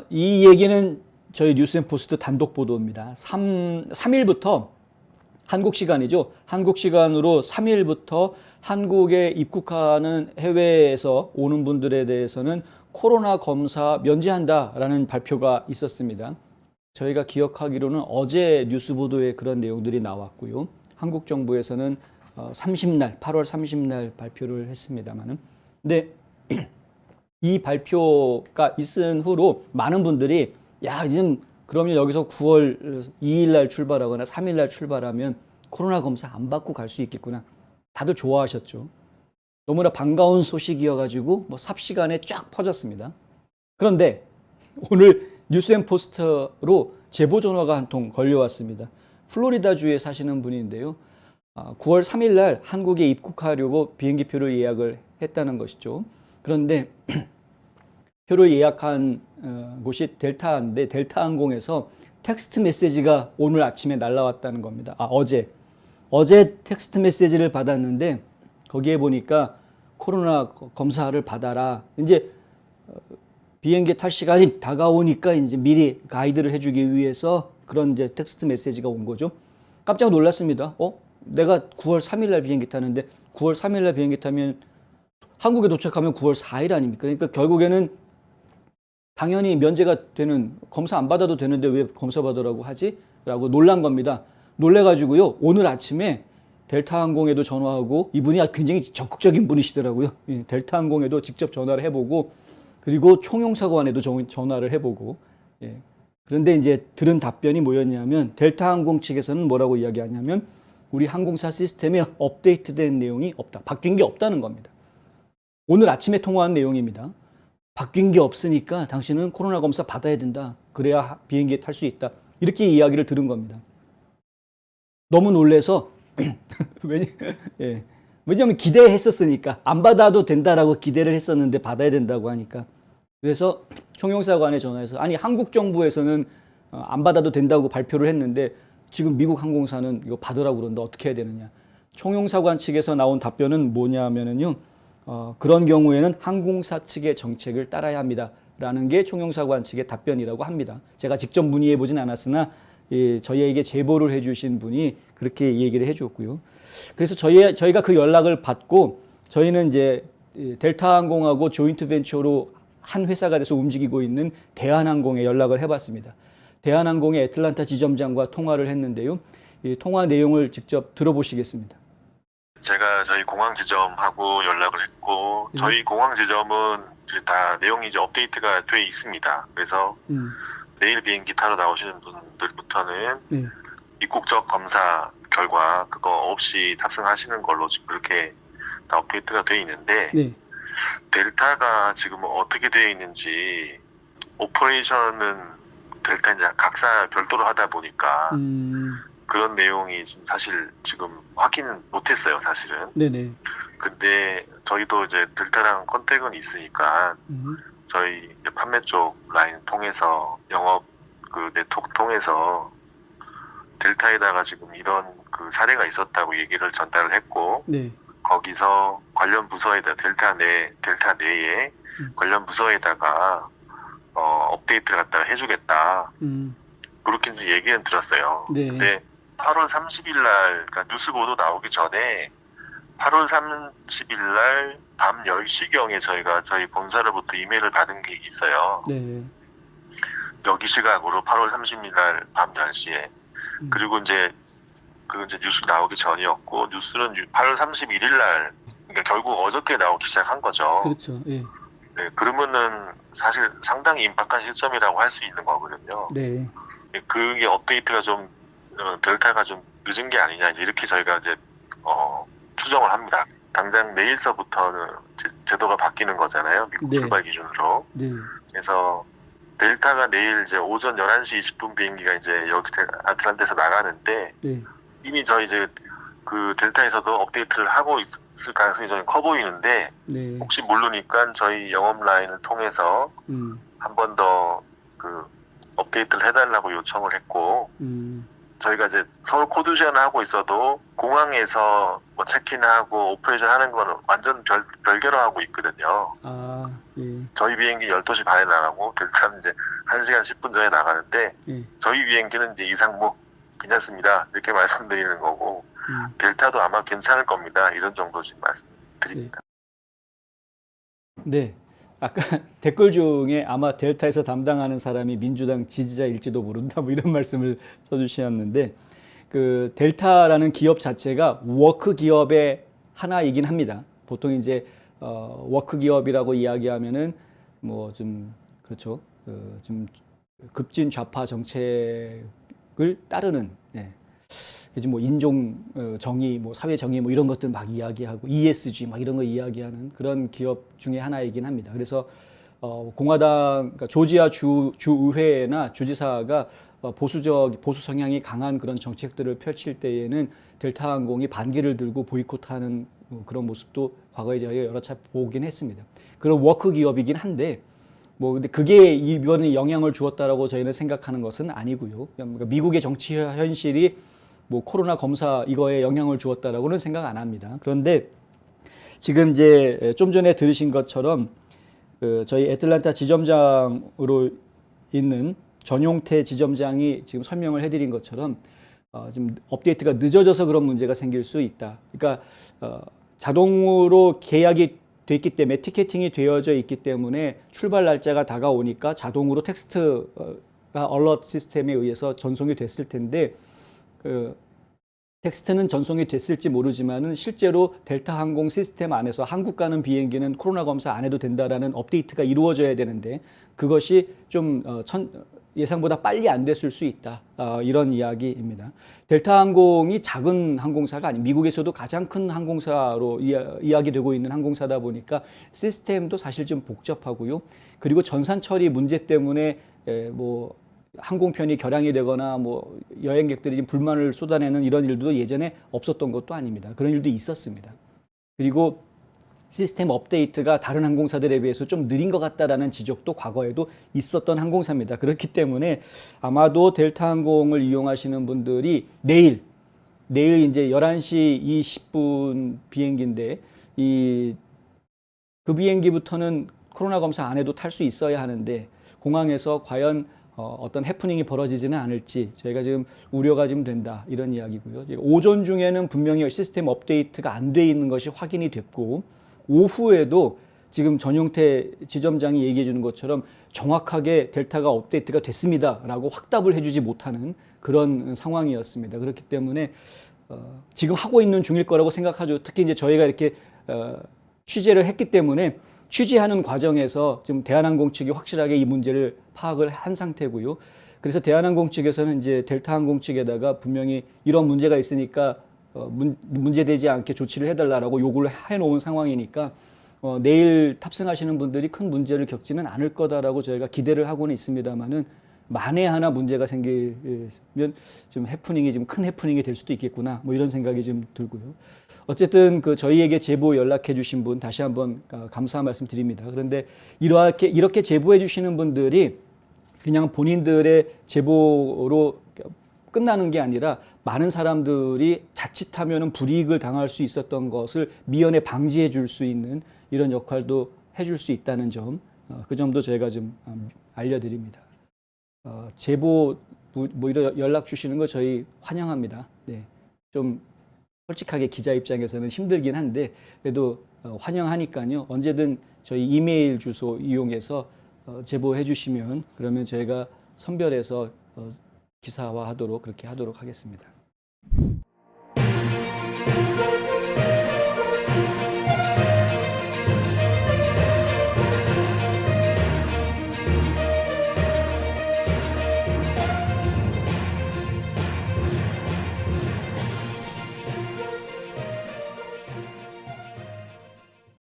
이 얘기는 저희 뉴스앤포스트 단독 보도입니다. 3일부터 한국 시간이죠. 한국 시간으로 3일부터 한국에 입국하는 해외에서 오는 분들에 대해서는 코로나 검사 면제한다라는 발표가 있었습니다. 저희가 기억하기로는 어제 뉴스 보도에 그런 내용들이 나왔고요. 한국 정부에서는 30날, 8월 30날 발표를 했습니다만은. 근데 이 발표가 있은 후로 많은 분들이 야, 이제 그러면 여기서 9월 2일 날 출발하거나 3일 날 출발하면 코로나 검사 안 받고 갈 수 있겠구나. 다들 좋아하셨죠. 너무나 반가운 소식이어가지고 뭐 삽시간에 쫙 퍼졌습니다. 그런데 오늘 뉴스앤포스트로 제보 전화가 한 통 걸려왔습니다. 플로리다주에 사시는 분인데요. 9월 3일 날 한국에 입국하려고 비행기표를 예약을 했다는 것이죠. 그런데 표를 예약한 곳이 델타인데 델타항공에서 텍스트 메시지가 오늘 아침에 날라왔다는 겁니다. 어제 텍스트 메시지를 받았는데 거기에 보니까 코로나 검사를 받아라. 이제 비행기 탈 시간이 다가오니까 이제 미리 가이드를 해주기 위해서 그런 이제 텍스트 메시지가 온 거죠. 깜짝 놀랐습니다. 내가 9월 3일 날 비행기 타는데 9월 3일 날 비행기 타면 한국에 도착하면 9월 4일 아닙니까? 그러니까 결국에는 당연히 면제가 되는, 검사 안 받아도 되는데 왜 검사 받으라고 하지? 라고 놀란 겁니다. 놀래가지고요, 오늘 아침에 델타항공에도 전화하고, 이분이 굉장히 적극적인 분이시더라고요. 델타항공에도 직접 전화를 해보고, 그리고 총영사관에도 전화를 해보고, 그런데 이제 들은 답변이 뭐였냐면, 델타항공 측에서는 뭐라고 이야기하냐면, 우리 항공사 시스템에 업데이트된 내용이 없다. 바뀐 게 없다는 겁니다. 오늘 아침에 통화한 내용입니다. 바뀐 게 없으니까 당신은 코로나 검사 받아야 된다. 그래야 비행기에 탈 수 있다. 이렇게 이야기를 들은 겁니다. 너무 놀래서 왜냐하면 기대했었으니까. 안 받아도 된다라고 기대를 했었는데 받아야 된다고 하니까. 그래서 총영사관에 전화해서 아니 한국 정부에서는 안 받아도 된다고 발표를 했는데 지금 미국 항공사는 이거 받으라고 그러는데 어떻게 해야 되느냐. 총영사관 측에서 나온 답변은 뭐냐면은요. 그런 경우에는 항공사 측의 정책을 따라야 합니다. 라는 게 총영사관 측의 답변이라고 합니다. 제가 직접 문의해 보진 않았으나 저희에게 제보를 해주신 분이 그렇게 얘기를 해줬고요. 그래서 저희가 그 연락을 받고 저희는 이제 델타항공하고 조인트 벤처로 한 회사가 돼서 움직이고 있는 대한항공에 연락을 해봤습니다. 대한항공의 애틀란타 지점장과 통화를 했는데요. 이 통화 내용을 직접 들어보시겠습니다. 제가 저희 공항 지점하고 연락을 했고 저희 공항 지점은 다 내용이 이제 업데이트가 돼 있습니다. 그래서 내일 비행기 타러 나오시는 분들부터는 입국적 검사 결과 그거 없이 탑승하시는 걸로 지금 그렇게 다 업데이트가 돼 있는데 델타가 지금 어떻게 되어 있는지 오퍼레이션은 델타 이제 각사 별도로 하다 보니까 그런 내용이 사실 지금 확인은 못했어요, 사실은. 네네. 근데 저희도 이제 델타랑 컨택은 있으니까 저희 판매 쪽 라인 통해서 영업 그 네트워크 통해서 델타에다가 지금 이런 그 사례가 있었다고 얘기를 전달을 했고 거기서 관련 부서에다 델타 내에 관련 부서에다가 업데이트를 갖다가 해주겠다. 그렇게 이제 얘기는 들었어요. 근데 8월 30일 날, 그러니까 뉴스 보도 나오기 전에 8월 30일 날 밤 10시경에 저희가 저희 본사로부터 이메일을 받은 게 있어요. 여기 시각으로 8월 30일 날 밤 10시에. 그리고 이제 그 이제 뉴스 나오기 전이었고 뉴스는 8월 31일 날 그러니까 결국 어저께 나오기 시작한 거죠. 그렇죠. 예. 네, 그러면은 사실 상당히 임박한 시점이라고 할 수 있는 거거든요. 그게 업데이트가 좀 델타가 좀 늦은 게 아니냐 이렇게 저희가 이제 추정을 합니다. 당장 내일서부터는 제도가 바뀌는 거잖아요. 미국 출발 기준으로. 그래서 델타가 내일 이제 오전 11시 20분 비행기가 이제 여기 아틀란타에서 나가는데 이미 저희 이제 그 델타에서도 업데이트를 하고 있을 가능성이 좀 커 보이는데 혹시 모르니까 저희 영업 라인을 통해서 한 번 더 그 업데이트를 해달라고 요청을 했고 저희가 이제 서울 코드션을 하고 있어도 공항에서 뭐 체킨하고 오퍼레이션 하는 거는 완전 별개로 하고 있거든요. 아, 예. 저희 비행기 12시 반에 나가고 델타는 이제 1시간 10분 전에 나가는데 예. 저희 비행기는 이제 이상무 괜찮습니다. 이렇게 말씀드리는 거고 델타도 아마 괜찮을 겁니다. 이런 정도 지금 말씀드립니다. 네. 아까 댓글 중에 아마 델타에서 담당하는 사람이 민주당 지지자일지도 모른다 뭐 이런 말씀을 써주셨는데 그 델타라는 기업 자체가 워크 기업의 하나이긴 합니다. 보통 이제 워크 기업이라고 이야기하면은 뭐 좀 그렇죠. 좀 급진 좌파 정책을 따르는 그지 뭐 인종 정의, 뭐 사회 정의 뭐 이런 것들 막 이야기하고 ESG 막 이런 거 이야기하는 그런 기업 중에 하나이긴 합니다. 그래서 공화당 그러니까 조지아 주의회나 주지사가 보수 성향이 강한 그런 정책들을 펼칠 때에는 델타 항공이 반기를 들고 보이콧하는 그런 모습도 과거에 저희가 여러 차례 보긴 했습니다. 그런 워크 기업이긴 한데 뭐 근데 그게 이번에 영향을 주었다라고 저희는 생각하는 것은 아니고요. 그러니까 미국의 정치 현실이 뭐 코로나 검사 이거에 영향을 주었다라고는 생각 안 합니다. 그런데 지금 이제 좀 전에 들으신 것처럼 저희 애틀랜타 지점장으로 있는 전용태 지점장이 지금 설명을 해드린 것처럼 지금 업데이트가 늦어져서 그런 문제가 생길 수 있다. 그러니까 자동으로 계약이 됐기 때문에 티켓팅이 되어져 있기 때문에 출발 날짜가 다가오니까 자동으로 텍스트가 얼럿 시스템에 의해서 전송이 됐을 텐데 텍스트는 전송이 됐을지 모르지만은 실제로 델타 항공 시스템 안에서 한국 가는 비행기는 코로나 검사 안 해도 된다라는 업데이트가 이루어져야 되는데 그것이 좀 예상보다 빨리 안 됐을 수 있다. 이런 이야기입니다. 델타 항공이 작은 항공사가 아니 미국에서도 가장 큰 항공사로 이야기되고 있는 항공사다 보니까 시스템도 사실 좀 복잡하고요. 그리고 전산 처리 문제 때문에 뭐 항공편이 결항이 되거나 뭐 여행객들이 지금 불만을 쏟아내는 이런 일도 예전에 없었던 것도 아닙니다. 그런 일도 있었습니다. 그리고 시스템 업데이트가 다른 항공사들에 비해서 좀 느린 것 같다라는 지적도 과거에도 있었던 항공사입니다. 그렇기 때문에 아마도 델타 항공을 이용하시는 분들이 내일 이제 11시 20분 비행기인데 그 비행기부터는 코로나 검사 안 해도 탈 수 있어야 하는데 공항에서 과연 어떤 해프닝이 벌어지지는 않을지 저희가 지금 우려가 좀 된다 이런 이야기고요. 오전 중에는 분명히 시스템 업데이트가 안 돼 있는 것이 확인이 됐고 오후에도 지금 전용태 지점장이 얘기해 주는 것처럼 정확하게 델타가 업데이트가 됐습니다라고 확답을 해주지 못하는 그런 상황이었습니다. 그렇기 때문에 지금 하고 있는 중일 거라고 생각하죠. 특히 이제 저희가 이렇게 취재를 했기 때문에 취재하는 과정에서 지금 대한항공 측이 확실하게 이 문제를 파악을 한 상태고요. 그래서 대한항공 측에서는 이제 델타 항공 측에다가 분명히 이런 문제가 있으니까 문제되지 않게 조치를 해달라고 요구를 해놓은 상황이니까 내일 탑승하시는 분들이 큰 문제를 겪지는 않을 거다라고 저희가 기대를 하고는 있습니다만은 만에 하나 문제가 생기면 좀 해프닝이 좀 큰 해프닝이 될 수도 있겠구나 뭐 이런 생각이 좀 들고요. 어쨌든 저희에게 제보 연락해 주신 분 다시 한번 감사 말씀 드립니다. 그런데 이렇게 제보해 주시는 분들이 그냥 본인들의 제보로 끝나는 게 아니라 많은 사람들이 자칫하면 불이익을 당할 수 있었던 것을 미연에 방지해 줄 수 있는 이런 역할도 해줄 수 있다는 점, 그 점도 저희가 좀 알려드립니다. 제보 뭐 이런 연락 주시는 거 저희 환영합니다. 네, 좀 솔직하게 기자 입장에서는 힘들긴 한데 그래도 환영하니까요. 언제든 저희 이메일 주소 이용해서 제보해 주시면 그러면 저희가 선별해서 기사화하도록 그렇게 하도록 하겠습니다.